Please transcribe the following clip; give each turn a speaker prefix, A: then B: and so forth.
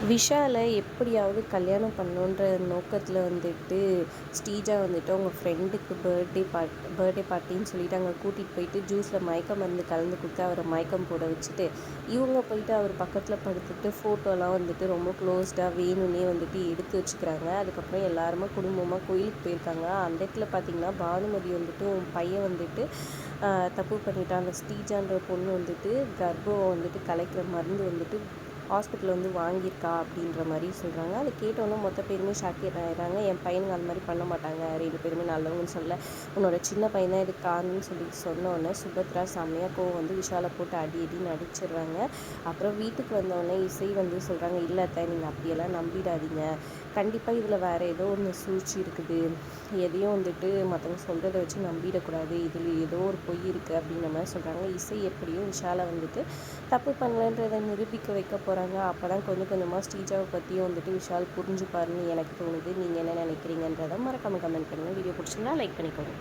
A: விஷால எப்படியாவது கல்யாணம் பண்ணணுன்ற நோக்கத்தில் வந்துட்டு ஸ்ரீஜா வந்துட்டு அவங்க ஃப்ரெண்டுக்கு பர்த்டே பார்ட்டின்னு சொல்லிட்டு அங்கே கூட்டிகிட்டு போயிட்டு ஜூஸில் மயக்க மருந்து கலந்து கொடுத்து அவரை மயக்கம் போட வச்சுட்டு இவங்க போயிட்டு அவர் பக்கத்தில் படுத்துட்டு ஃபோட்டோலாம் வந்துட்டு ரொம்ப க்ளோஸ்டாக வேணும்னே வந்துட்டு எடுத்து வச்சுக்கிறாங்க. அதுக்கப்புறம் எல்லாருமே குடும்பமாக கோயிலுக்கு போயிருக்காங்க. அந்த இடத்துல பார்த்திங்கன்னா பானுமதி வந்துட்டு உன் பையன் வந்துட்டு தப்பு பண்ணிட்டான். அந்த ஸ்ரீஜான்ற பொண்ணு வந்துட்டு கர்ப்பம் வந்துட்டு கலைக்கிற மருந்து வந்துட்டு ஹாஸ்பிட்டலில் வந்து வாங்கியிருக்கா அப்படின்ற மாதிரி சொல்கிறாங்க. அதை கேட்டோன்னே மொத்த பேருமே ஷாக்கேட் ஆகிடுறாங்க. என் பையனுங்க அந்த மாதிரி பண்ண மாட்டாங்க, 2 பேருமே நல்லவங்கன்னு சொல்ல, உன்னோட சின்ன பையன் தான் இதுக்கு காரணம்னு சொல்லி சொன்னோடனே சுபத்ரா செம்மையாக கோவம் வந்து விஷாலை போட்டு அடி அடின்னு அடிச்சிடுறாங்க. அப்புறம் வீட்டுக்கு வந்தோடனே இசை வந்து சொல்கிறாங்க, இல்லை அத்தை நீங்கள் அப்படியெல்லாம் நம்பிடாதீங்க, கண்டிப்பாக இதில் வேறு ஏதோ ஒன்று சூழ்ச்சி இருக்குது, எதையும் வந்துட்டு மற்றவங்க சொல்கிறத வச்சு நம்பிடக்கூடாது, இதில் ஏதோ ஒரு பொய் இருக்குது அப்படின்ற மாதிரி சொல்கிறாங்க. இசை எப்படியும் விஷாலை வந்துட்டு தப்பு பண்ணலன்றதை நிரூபிக்க வைக்க போகிறாங்க. அப்போ தான் கொஞ்சம் கொஞ்சமாக ஸ்ரீஜாவை பற்றியும் வந்துட்டு விஷால் புரிஞ்சுப்பாருன்னு எனக்கு தோணுது. நீங்கள் என்ன நினைக்கிறீங்கன்றதை மறக்காமல் கமெண்ட் பண்ணுங்கள். வீடியோ பிடிச்சிருந்தா லைக் பண்ணிக்கோங்க.